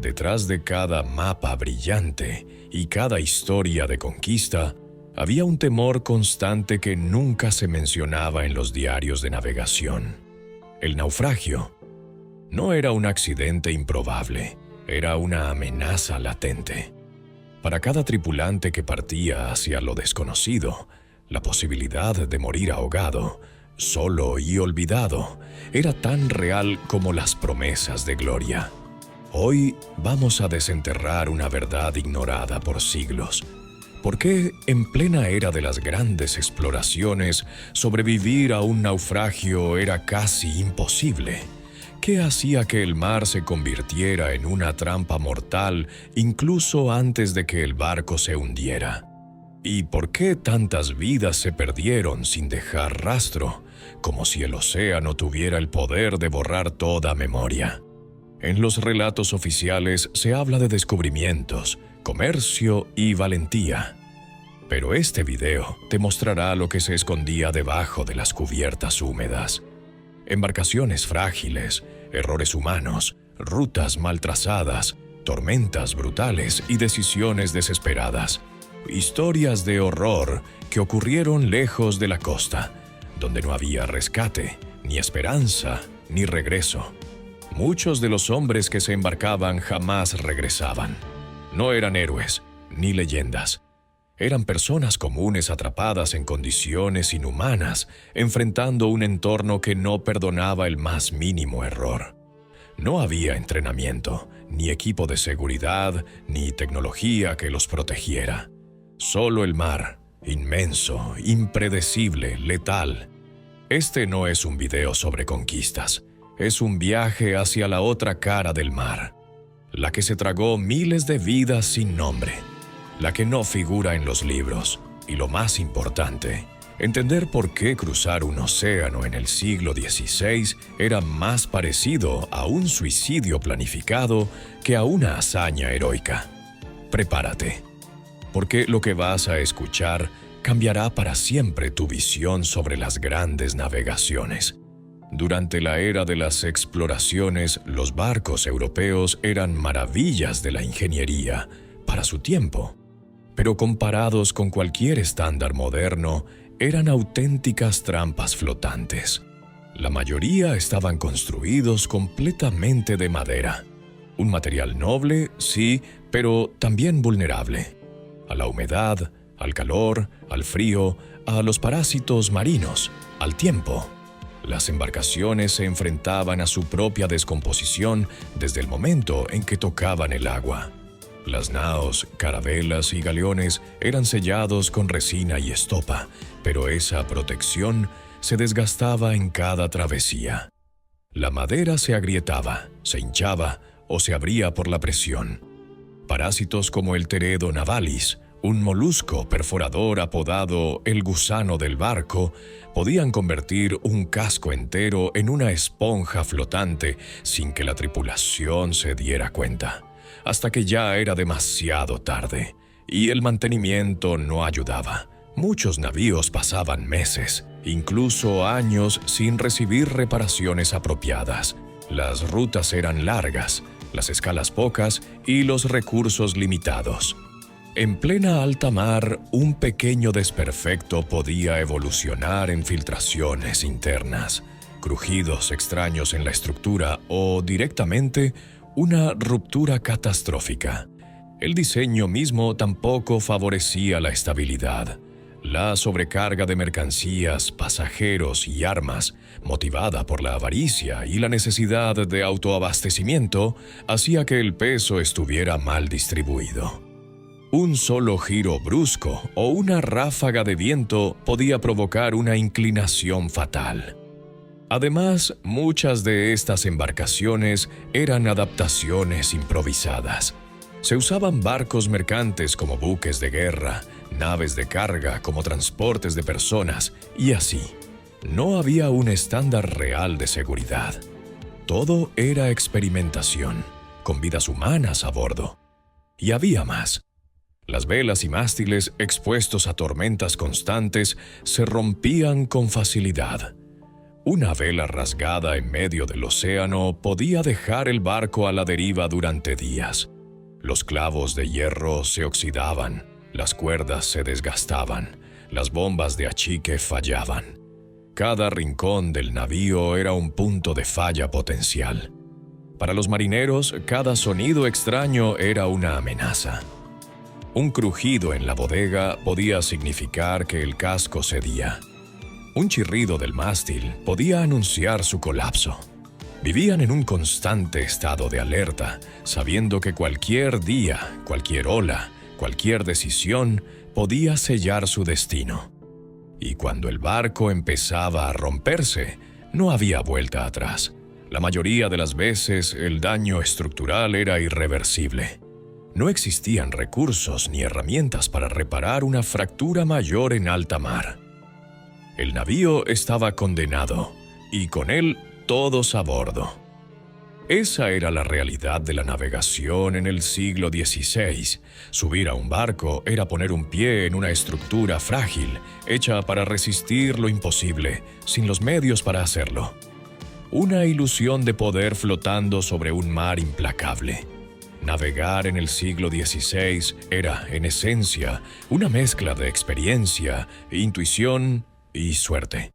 Detrás de cada mapa brillante y cada historia de conquista, había un temor constante que nunca se mencionaba en los diarios de navegación. El naufragio no era un accidente improbable, era una amenaza latente. Para cada tripulante que partía hacia lo desconocido, la posibilidad de morir ahogado, solo y olvidado, era tan real como las promesas de gloria. Hoy vamos a desenterrar una verdad ignorada por siglos. ¿Por qué, en plena era de las grandes exploraciones, sobrevivir a un naufragio era casi imposible? ¿Qué hacía que el mar se convirtiera en una trampa mortal incluso antes de que el barco se hundiera? ¿Y por qué tantas vidas se perdieron sin dejar rastro, como si el océano tuviera el poder de borrar toda memoria? En los relatos oficiales se habla de descubrimientos, comercio y valentía. Pero este video te mostrará lo que se escondía debajo de las cubiertas húmedas. Embarcaciones frágiles, errores humanos, rutas mal trazadas, tormentas brutales y decisiones desesperadas. Historias de horror que ocurrieron lejos de la costa, donde no había rescate, ni esperanza, ni regreso. Muchos de los hombres que se embarcaban jamás regresaban. No eran héroes, ni leyendas. Eran personas comunes atrapadas en condiciones inhumanas, enfrentando un entorno que no perdonaba el más mínimo error. No había entrenamiento, ni equipo de seguridad, ni tecnología que los protegiera. Solo el mar, inmenso, impredecible, letal. Este no es un video sobre conquistas. Es un viaje hacia la otra cara del mar, la que se tragó miles de vidas sin nombre, la que no figura en los libros, y lo más importante, entender por qué cruzar un océano en el siglo XVI era más parecido a un suicidio planificado que a una hazaña heroica. Prepárate, porque lo que vas a escuchar cambiará para siempre tu visión sobre las grandes navegaciones. Durante la era de las exploraciones, los barcos europeos eran maravillas de la ingeniería para su tiempo, pero comparados con cualquier estándar moderno, eran auténticas trampas flotantes. La mayoría estaban construidos completamente de madera, un material noble, sí, pero también vulnerable a la humedad, al calor, al frío, a los parásitos marinos, al tiempo. Las embarcaciones se enfrentaban a su propia descomposición desde el momento en que tocaban el agua. Las naos, carabelas y galeones eran sellados con resina y estopa, pero esa protección se desgastaba en cada travesía. La madera se agrietaba, se hinchaba o se abría por la presión. Parásitos como el Teredo navalis, un molusco perforador apodado el gusano del barco, podían convertir un casco entero en una esponja flotante sin que la tripulación se diera cuenta, hasta que ya era demasiado tarde, y el mantenimiento no ayudaba. Muchos navíos pasaban meses, incluso años, sin recibir reparaciones apropiadas. Las rutas eran largas, las escalas pocas y los recursos limitados. En plena alta mar, un pequeño desperfecto podía evolucionar en filtraciones internas, crujidos extraños en la estructura o, directamente, una ruptura catastrófica. El diseño mismo tampoco favorecía la estabilidad. La sobrecarga de mercancías, pasajeros y armas, motivada por la avaricia y la necesidad de autoabastecimiento, hacía que el peso estuviera mal distribuido. Un solo giro brusco o una ráfaga de viento podía provocar una inclinación fatal. Además, muchas de estas embarcaciones eran adaptaciones improvisadas. Se usaban barcos mercantes como buques de guerra, naves de carga como transportes de personas, y así. No había un estándar real de seguridad. Todo era experimentación, con vidas humanas a bordo. Y había más. Las velas y mástiles, expuestos a tormentas constantes, se rompían con facilidad. Una vela rasgada en medio del océano podía dejar el barco a la deriva durante días. Los clavos de hierro se oxidaban, las cuerdas se desgastaban, las bombas de achique fallaban. Cada rincón del navío era un punto de falla potencial. Para los marineros, cada sonido extraño era una amenaza. Un crujido en la bodega podía significar que el casco cedía. Un chirrido del mástil podía anunciar su colapso. Vivían en un constante estado de alerta, sabiendo que cualquier día, cualquier ola, cualquier decisión podía sellar su destino. Y cuando el barco empezaba a romperse, no había vuelta atrás. La mayoría de las veces el daño estructural era irreversible. No existían recursos ni herramientas para reparar una fractura mayor en alta mar. El navío estaba condenado, y con él todos a bordo. Esa era la realidad de la navegación en el siglo XVI. Subir a un barco era poner un pie en una estructura frágil, hecha para resistir lo imposible, sin los medios para hacerlo. Una ilusión de poder flotando sobre un mar implacable. Navegar en el siglo XVI era, en esencia, una mezcla de experiencia, intuición y suerte.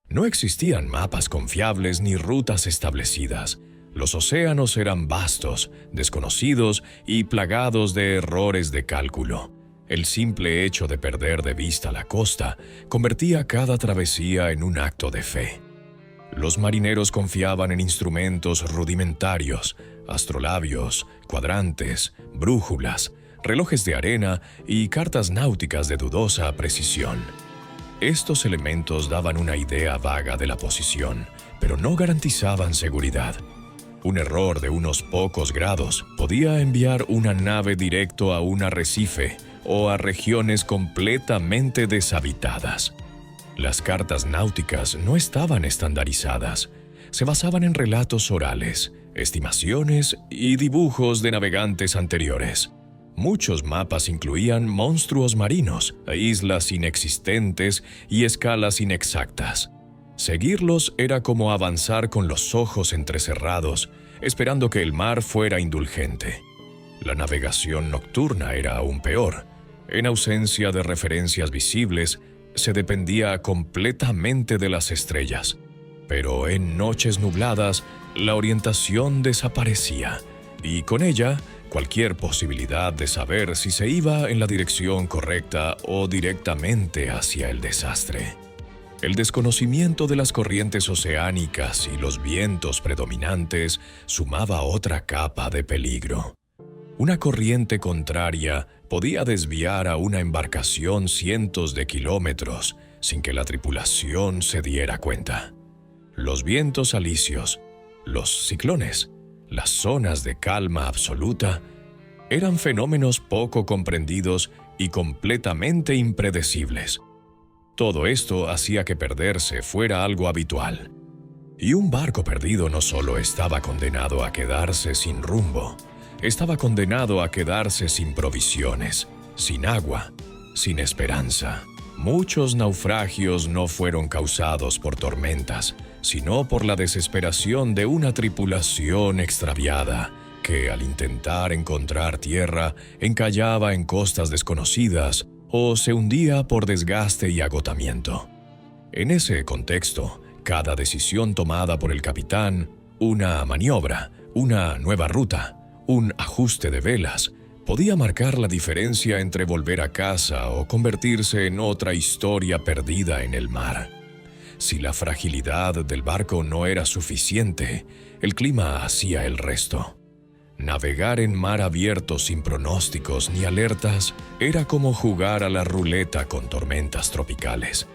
No existían mapas confiables ni rutas establecidas. Los océanos eran vastos, desconocidos y plagados de errores de cálculo. El simple hecho de perder de vista la costa convertía cada travesía en un acto de fe. Los marineros confiaban en instrumentos rudimentarios, astrolabios, cuadrantes, brújulas, relojes de arena y cartas náuticas de dudosa precisión. Estos elementos daban una idea vaga de la posición, pero no garantizaban seguridad. Un error de unos pocos grados podía enviar una nave directo a un arrecife o a regiones completamente deshabitadas. Las cartas náuticas no estaban estandarizadas. Se basaban en relatos orales, estimaciones y dibujos de navegantes anteriores. Muchos mapas incluían monstruos marinos, islas inexistentes y escalas inexactas. Seguirlos era como avanzar con los ojos entrecerrados, esperando que el mar fuera indulgente. La navegación nocturna era aún peor. En ausencia de referencias visibles, se dependía completamente de las estrellas. Pero en noches nubladas, la orientación desaparecía, y con ella, cualquier posibilidad de saber si se iba en la dirección correcta o directamente hacia el desastre. El desconocimiento de las corrientes oceánicas y los vientos predominantes sumaba otra capa de peligro. Una corriente contraria podía desviar a una embarcación cientos de kilómetros sin que la tripulación se diera cuenta. Los vientos alisios, los ciclones, las zonas de calma absoluta, eran fenómenos poco comprendidos y completamente impredecibles. Todo esto hacía que perderse fuera algo habitual. Y un barco perdido no solo estaba condenado a quedarse sin rumbo, estaba condenado a quedarse sin provisiones, sin agua, sin esperanza. Muchos naufragios no fueron causados por tormentas, sino por la desesperación de una tripulación extraviada que, al intentar encontrar tierra, encallaba en costas desconocidas o se hundía por desgaste y agotamiento. En ese contexto, cada decisión tomada por el capitán, una maniobra, una nueva ruta, un ajuste de velas, podía marcar la diferencia entre volver a casa o convertirse en otra historia perdida en el mar. Si la fragilidad del barco no era suficiente, el clima hacía el resto. Navegar en mar abierto sin pronósticos ni alertas era como jugar a la ruleta con tormentas tropicales.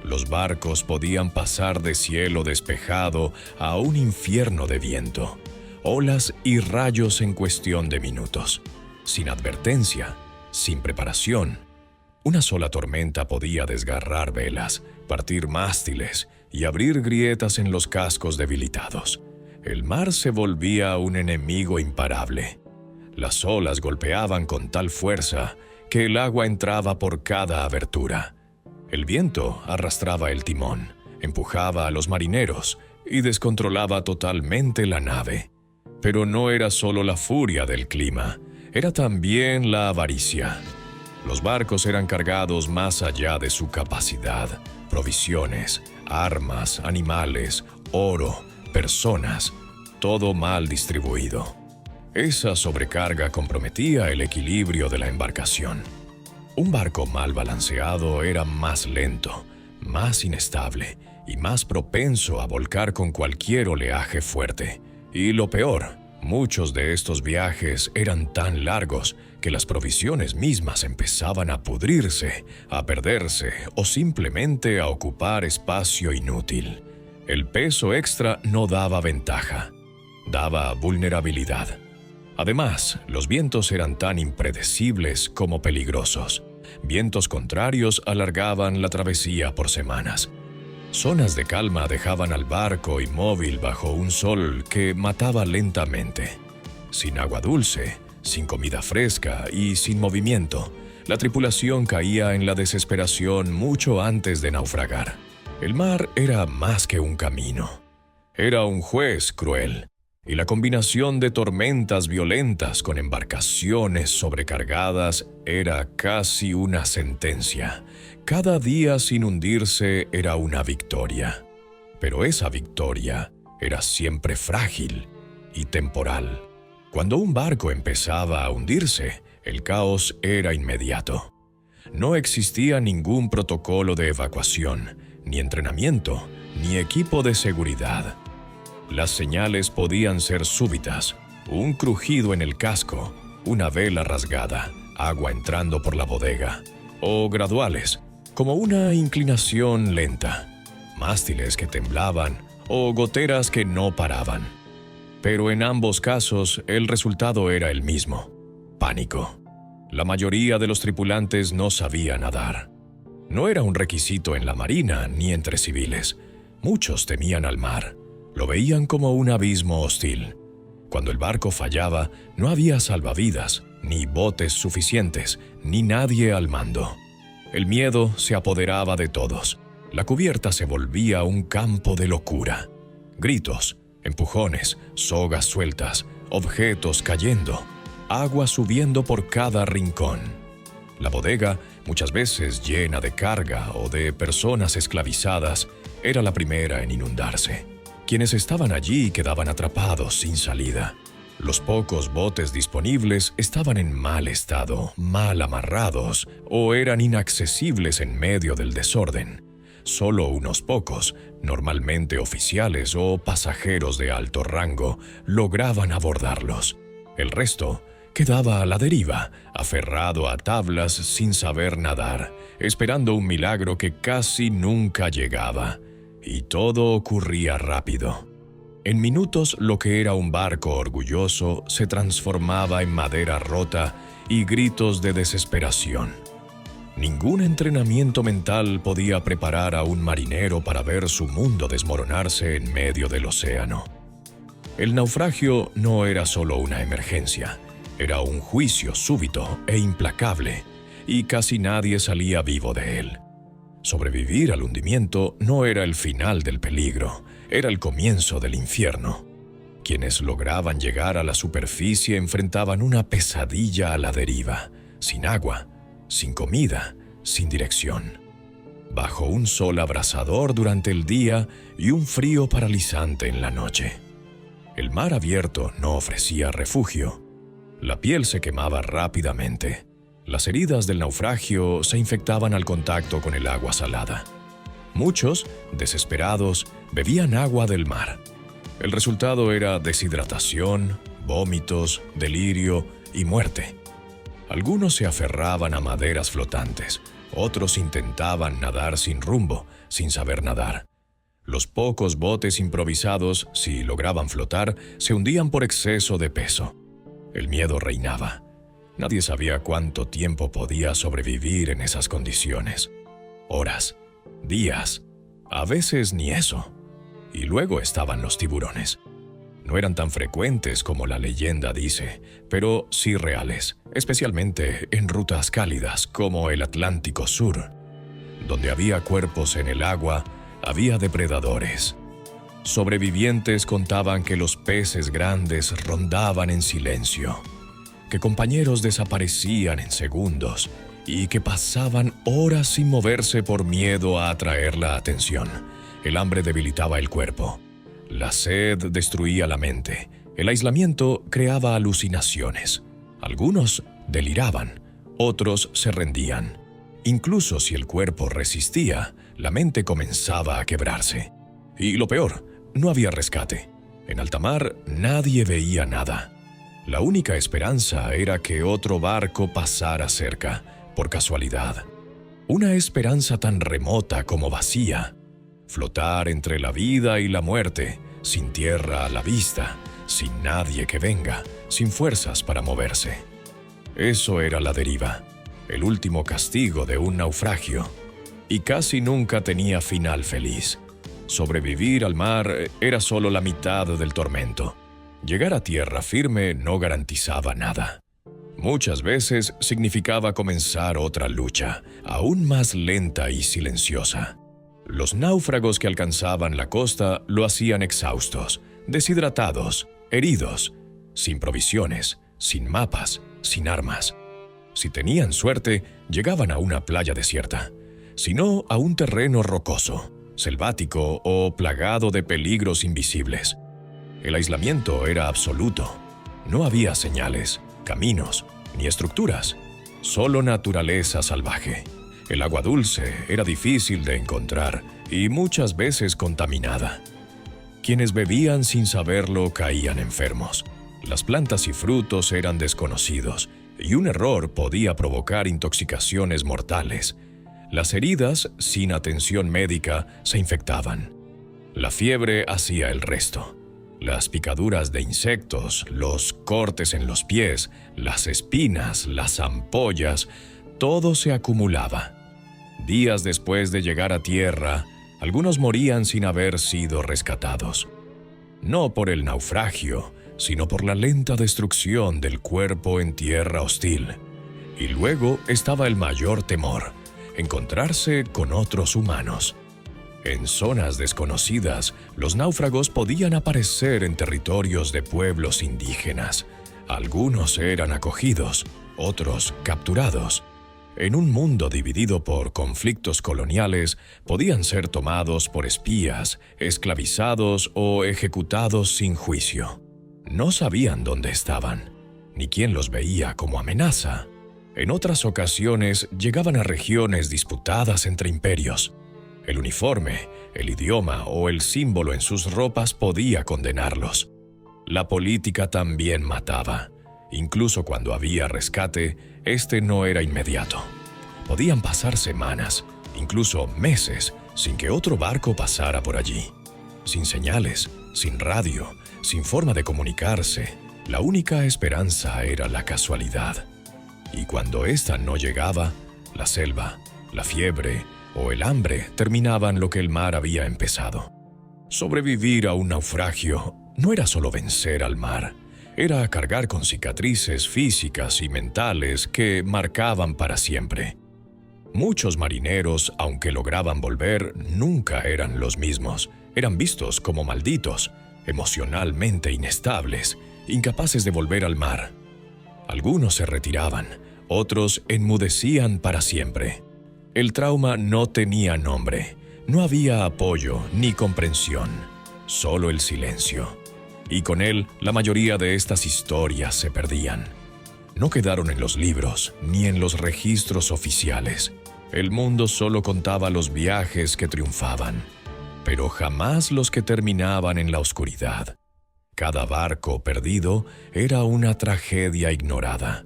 Los barcos podían pasar de cielo despejado a un infierno de viento, olas y rayos en cuestión de minutos. Sin advertencia, sin preparación. Una sola tormenta podía desgarrar velas, partir mástiles y abrir grietas en los cascos debilitados. El mar se volvía un enemigo imparable. Las olas golpeaban con tal fuerza que el agua entraba por cada abertura. El viento arrastraba el timón, empujaba a los marineros y descontrolaba totalmente la nave. Pero no era solo la furia del clima, era también la avaricia. Los barcos eran cargados más allá de su capacidad. Provisiones, armas, animales, oro, personas, todo mal distribuido. Esa sobrecarga comprometía el equilibrio de la embarcación. Un barco mal balanceado era más lento, más inestable y más propenso a volcar con cualquier oleaje fuerte. Y lo peor, muchos de estos viajes eran tan largos que las provisiones mismas empezaban a pudrirse, a perderse o simplemente a ocupar espacio inútil. El peso extra no daba ventaja, daba vulnerabilidad. Además, los vientos eran tan impredecibles como peligrosos. Vientos contrarios alargaban la travesía por semanas. Zonas de calma dejaban al barco inmóvil bajo un sol que mataba lentamente. Sin agua dulce, sin comida fresca y sin movimiento, la tripulación caía en la desesperación mucho antes de naufragar. El mar era más que un camino. Era un juez cruel. Y la combinación de tormentas violentas con embarcaciones sobrecargadas era casi una sentencia. Cada día sin hundirse era una victoria. Pero esa victoria era siempre frágil y temporal. Cuando un barco empezaba a hundirse, el caos era inmediato. No existía ningún protocolo de evacuación, ni entrenamiento, ni equipo de seguridad. Las señales podían ser súbitas, un crujido en el casco, una vela rasgada, agua entrando por la bodega, o graduales, como una inclinación lenta, mástiles que temblaban o goteras que no paraban. Pero en ambos casos el resultado era el mismo: pánico. La mayoría de los tripulantes no sabía nadar. No era un requisito en la marina ni entre civiles. Muchos temían al mar. Lo veían como un abismo hostil. Cuando el barco fallaba, no había salvavidas, ni botes suficientes, ni nadie al mando. El miedo se apoderaba de todos. La cubierta se volvía un campo de locura. Gritos, empujones, sogas sueltas, objetos cayendo, agua subiendo por cada rincón. La bodega, muchas veces llena de carga o de personas esclavizadas, era la primera en inundarse. Quienes estaban allí quedaban atrapados sin salida. Los pocos botes disponibles estaban en mal estado, mal amarrados o eran inaccesibles en medio del desorden. Solo unos pocos, normalmente oficiales o pasajeros de alto rango, lograban abordarlos. El resto quedaba a la deriva, aferrado a tablas sin saber nadar, esperando un milagro que casi nunca llegaba. Y todo ocurría rápido. En minutos, lo que era un barco orgulloso se transformaba en madera rota y gritos de desesperación. Ningún entrenamiento mental podía preparar a un marinero para ver su mundo desmoronarse en medio del océano. El naufragio no era solo una emergencia, era un juicio súbito e implacable, y casi nadie salía vivo de él. Sobrevivir al hundimiento no era el final del peligro, era el comienzo del infierno. Quienes lograban llegar a la superficie enfrentaban una pesadilla a la deriva, sin agua, sin comida, sin dirección. Bajo un sol abrasador durante el día y un frío paralizante en la noche. El mar abierto no ofrecía refugio. La piel se quemaba rápidamente. Las heridas del naufragio se infectaban al contacto con el agua salada. Muchos, desesperados, bebían agua del mar. El resultado era deshidratación, vómitos, delirio y muerte. Algunos se aferraban a maderas flotantes, otros intentaban nadar sin rumbo, sin saber nadar. Los pocos botes improvisados, si lograban flotar, se hundían por exceso de peso. El miedo reinaba. Nadie sabía cuánto tiempo podía sobrevivir en esas condiciones. Horas, días, a veces ni eso. Y luego estaban los tiburones. No eran tan frecuentes como la leyenda dice, pero sí reales, especialmente en rutas cálidas como el Atlántico Sur. Donde había cuerpos en el agua, había depredadores. Sobrevivientes contaban que los peces grandes rondaban en silencio, que compañeros desaparecían en segundos y que pasaban horas sin moverse por miedo a atraer la atención. El hambre debilitaba el cuerpo, la sed destruía la mente, el aislamiento creaba alucinaciones. Algunos deliraban, otros se rendían. Incluso si el cuerpo resistía, la mente comenzaba a quebrarse. Y lo peor, no había rescate. En alta mar nadie veía nada. La única esperanza era que otro barco pasara cerca, por casualidad. Una esperanza tan remota como vacía. Flotar entre la vida y la muerte, sin tierra a la vista, sin nadie que venga, sin fuerzas para moverse. Eso era la deriva, el último castigo de un naufragio. Y casi nunca tenía final feliz. Sobrevivir al mar era solo la mitad del tormento. Llegar a tierra firme no garantizaba nada. Muchas veces significaba comenzar otra lucha, aún más lenta y silenciosa. Los náufragos que alcanzaban la costa lo hacían exhaustos, deshidratados, heridos, sin provisiones, sin mapas, sin armas. Si tenían suerte, llegaban a una playa desierta, si no a un terreno rocoso, selvático o plagado de peligros invisibles. El aislamiento era absoluto. No había señales, caminos, ni estructuras, solo naturaleza salvaje. El agua dulce era difícil de encontrar y muchas veces contaminada. Quienes bebían sin saberlo caían enfermos. Las plantas y frutos eran desconocidos y un error podía provocar intoxicaciones mortales. Las heridas, sin atención médica, se infectaban. La fiebre hacía el resto. Las picaduras de insectos, los cortes en los pies, las espinas, las ampollas, todo se acumulaba. Días después de llegar a tierra, algunos morían sin haber sido rescatados. No por el naufragio, sino por la lenta destrucción del cuerpo en tierra hostil. Y luego estaba el mayor temor: encontrarse con otros humanos. En zonas desconocidas, los náufragos podían aparecer en territorios de pueblos indígenas. Algunos eran acogidos, otros capturados. En un mundo dividido por conflictos coloniales, podían ser tomados por espías, esclavizados o ejecutados sin juicio. No sabían dónde estaban, ni quién los veía como amenaza. En otras ocasiones llegaban a regiones disputadas entre imperios. El uniforme, el idioma o el símbolo en sus ropas podía condenarlos. La política también mataba. Incluso cuando había rescate, este no era inmediato. Podían pasar semanas, incluso meses, sin que otro barco pasara por allí. Sin señales, sin radio, sin forma de comunicarse, la única esperanza era la casualidad. Y cuando ésta no llegaba, la selva, la fiebre o el hambre terminaban lo que el mar había empezado. Sobrevivir a un naufragio no era solo vencer al mar, era cargar con cicatrices físicas y mentales que marcaban para siempre. Muchos marineros, aunque lograban volver, nunca eran los mismos. Eran vistos como malditos, emocionalmente inestables, incapaces de volver al mar. Algunos se retiraban, otros enmudecían para siempre. El trauma no tenía nombre, no había apoyo ni comprensión, solo el silencio. Y con él, la mayoría de estas historias se perdían. No quedaron en los libros ni en los registros oficiales. El mundo solo contaba los viajes que triunfaban, pero jamás los que terminaban en la oscuridad. Cada barco perdido era una tragedia ignorada.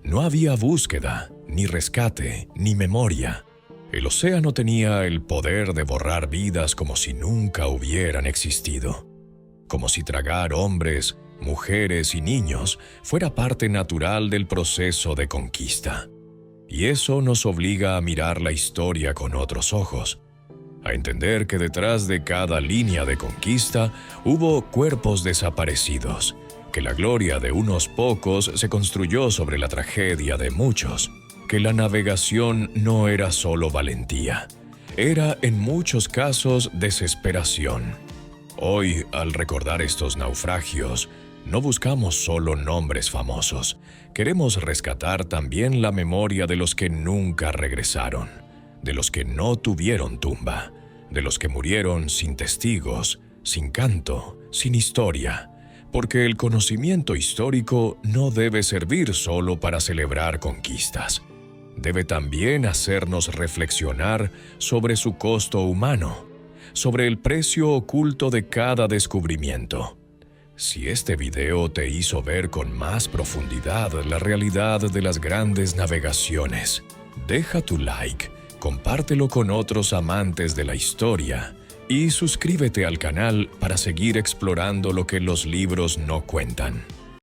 No había búsqueda, ni rescate, ni memoria. El océano tenía el poder de borrar vidas como si nunca hubieran existido. Como si tragar hombres, mujeres y niños fuera parte natural del proceso de conquista. Y eso nos obliga a mirar la historia con otros ojos, a entender que detrás de cada línea de conquista hubo cuerpos desaparecidos, que la gloria de unos pocos se construyó sobre la tragedia de muchos, que la navegación no era solo valentía, era en muchos casos desesperación. Hoy, al recordar estos naufragios, no buscamos solo nombres famosos. Queremos rescatar también la memoria de los que nunca regresaron, de los que no tuvieron tumba, de los que murieron sin testigos, sin canto, sin historia, porque el conocimiento histórico no debe servir solo para celebrar conquistas. Debe también hacernos reflexionar sobre su costo humano, sobre el precio oculto de cada descubrimiento. Si este video te hizo ver con más profundidad la realidad de las grandes navegaciones, deja tu like, compártelo con otros amantes de la historia y suscríbete al canal para seguir explorando lo que los libros no cuentan.